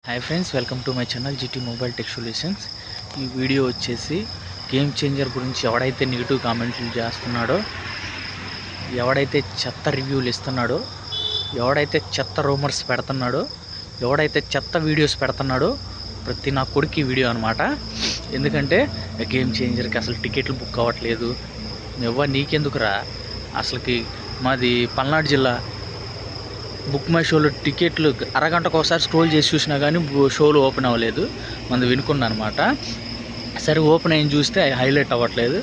Hi friends, welcome to my channel GT mobile tech solutions. ఈ video వచ్చేసి game changer గురించి ఎవడైతే negative కామెంట్లు చేస్తున్నాడో, ఎవడైతే చెత్త రివ్యూలు ఇస్తున్నాడో, ఎవడైతే చెత్త రూమర్స్ పెడుతున్నాడో, ఎవడైతే చెత్త వీడియోస్ పెడుతున్నాడో ప్రతి నా కొడుకు వీడియో అనమాట. ఎందుకంటే గేమ్ చేంజర్కి అసలు టికెట్లు బుక్ అవ్వట్లేదు. నీకెందుకురా, అసలుకి మాది పల్నాడు జిల్లా. బుక్ మై షోలో టికెట్లు అరగంటకు ఒకసారి స్క్రోల్ చేసి చూసినా కానీ షోలు ఓపెన్ అవ్వలేదు. మంది వినుకున్నా అనమాట. సరే ఓపెన్ అయ్యి చూస్తే హైలైట్ అవ్వట్లేదు.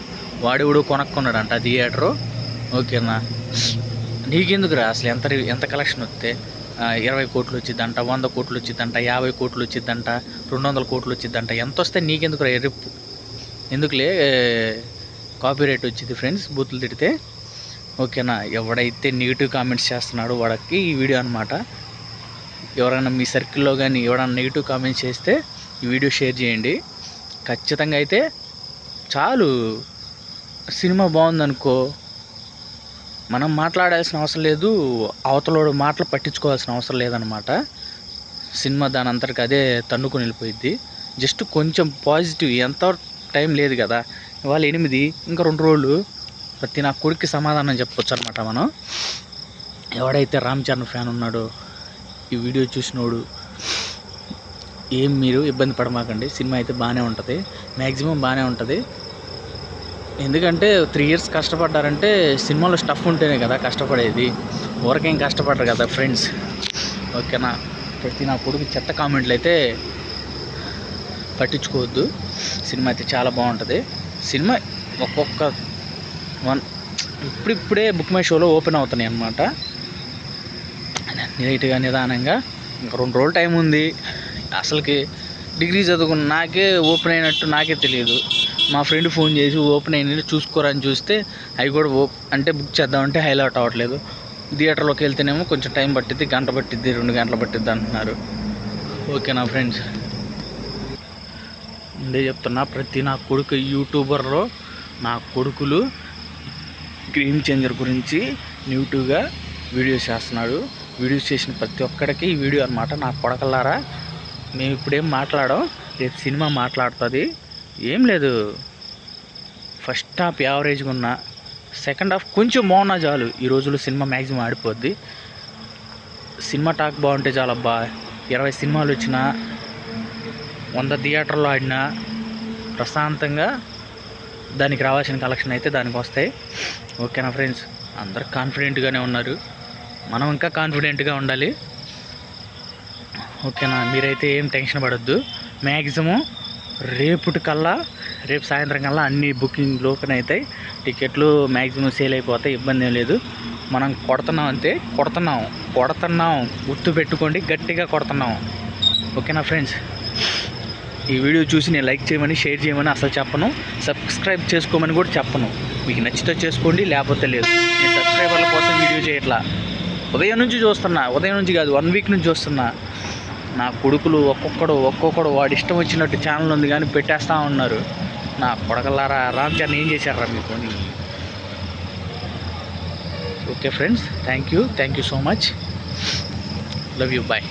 వాడెవడో కొనుక్కున్నాడంట థియేటరు. ఓకేనా, నీకెందుకురా అసలు ఎంత కలెక్షన్ వస్తే 20 కోట్లు వచ్చిద్దంట, 100 కోట్లు వచ్చిద్దంట, 50 కోట్లు వచ్చిద్దంట, 200 కోట్లు వచ్చిద్దంట. ఎంత వస్తే నీకెందుకురా ఎరుపు? ఎందుకులే కాపీరైట్ వచ్చింది ఫ్రెండ్స్, బూతులు తిడితే. ఓకేనా, ఎవడైతే నెగిటివ్ కామెంట్స్ చేస్తున్నాడో వాడికి ఈ వీడియో అనమాట. ఎవరైనా మీ సర్కిల్లో కానీ ఎవరైనా నెగిటివ్ కామెంట్స్ చేస్తే ఈ వీడియో షేర్ చేయండి. ఖచ్చితంగా అయితే చాలు. సినిమా బాగుందనుకో, మనం మాట్లాడాల్సిన అవసరం లేదు, అవతలోడు మాటలు పట్టించుకోవాల్సిన అవసరం లేదనమాట. సినిమా దాని అంతటికి అదే తన్నుకొని వెళ్ళిపోయిద్ది. జస్ట్ కొంచెం పాజిటివ్, ఎంత టైం లేదు కదా, ఇవాళ 8, ఇంకా 2 రోజులు. ప్రతి నా కొడుక్కి సమాధానం చెప్పొచ్చు అనమాట మనం. ఎవడైతే రామ్ చరణ్ ఫ్యాన్ ఉన్నాడో, ఈ వీడియో చూసినోడు మీరు ఇబ్బంది పడమాకండి. సినిమా అయితే బాగానే ఉంటుంది, మ్యాక్సిమం బాగానే ఉంటుంది. ఎందుకంటే 3 years కష్టపడ్డారంటే సినిమాలో స్టఫ్ ఉంటేనే కదా కష్టపడేది, ఊరకేం కష్టపడరు కదా ఫ్రెండ్స్. ఓకేనా, ప్రతి నా కొడుకు చెత్త కామెంట్లు అయితే పట్టించుకోవద్దు. సినిమా అయితే చాలా బాగుంటుంది. సినిమా ఒక్కొక్క ఇప్పుడిప్పుడే బుక్ మై షోలో ఓపెన్ అవుతున్నాయి అన్నమాట. నీట్గా నిదానంగా. ఇంకా 2 రోజులు టైం ఉంది. అసలుకి డిగ్రీ చదువుకున్న నాకే ఓపెన్ అయినట్టు నాకే తెలియదు. మా ఫ్రెండ్ ఫోన్ చేసి ఓపెన్ అయినట్టు చూసుకోరని చూస్తే అవి కూడా అంటే బుక్ చేద్దామంటే హైలైట్ అవ్వట్లేదు. థియేటర్లోకి వెళ్తేనేమో కొంచెం టైం పట్టిద్ది, గంట పట్టిద్ది, 2 గంటలు పట్టిద్ది అంటున్నారు. ఓకేనా ఫ్రెండ్స్, ఇదే చెప్తున్నా. ప్రతి నా కొడుకు యూట్యూబర్లో నా కొడుకులు గేమ్ చేంజర్ గురించి నెగిటివ్గా వీడియోస్ చేస్తున్నాడు. వీడియోస్ చేసిన ప్రతి ఒక్కడికి ఈ వీడియో అనమాట. నా కొడకల్లారా, మేము ఇప్పుడేం మాట్లాడాం, రేపు సినిమా మాట్లాడుతుంది. ఏం లేదు, ఫస్ట్ హాఫ్ యావరేజ్గా ఉన్న, సెకండ్ హాఫ్ కొంచెం బాగున్నా చాలు. ఈ రోజుల్లో సినిమా మ్యాక్సిమం ఆడిపోద్ది. సినిమా టాక్ బాగుంటే చాలబ్బా. 20 సినిమాలు వచ్చినా, 100 థియేటర్లో ఆడినా ప్రశాంతంగా దానికి రావాల్సిన కలెక్షన్ అయితే దానికి వస్తాయి. ఓకేనా ఫ్రెండ్స్, అందరు కాన్ఫిడెంట్గానే ఉన్నారు, మనం ఇంకా కాన్ఫిడెంట్గా ఉండాలి. ఓకేనా, మీరైతే ఏం టెన్షన్ పడొద్దు. మ్యాక్సిమం రేపు సాయంత్రం కల్లా అన్ని బుకింగ్లు ఓపెన్ అవుతాయి. టికెట్లు మ్యాక్సిమం సేల్ అయిపోతాయి, ఇబ్బంది ఏం లేదు. మనం కొడుతున్నాం అంతే, కొడుతున్నాం గుర్తు పెట్టుకోండి, గట్టిగా కొడుతున్నాం. ఓకేనా ఫ్రెండ్స్, ఈ వీడియో చూసి నేను లైక్ చేయమని, షేర్ చేయమని అసలు చెప్పను, సబ్స్క్రైబ్ చేసుకోమని కూడా చెప్పను. మీకు నచ్చితే చేసుకోండి, లేకపోతే లేదు. నేను సబ్స్క్రైబర్ల కోసం వీడియో చేయట్లా. ఉదయం నుంచి కాదు, 1 week నుంచి చూస్తున్నా. నా కొడుకులు ఒక్కొక్కడు వాడి ఇష్టం వచ్చినట్టు ఛానల్ ఉంది కానీ పెట్టేస్తూ ఉన్నారు. నా కొడకల్లారా, రామ్ చరణ్ ఏం చేశారా మీకు? Okay friends, thank you so much. Love you, bye.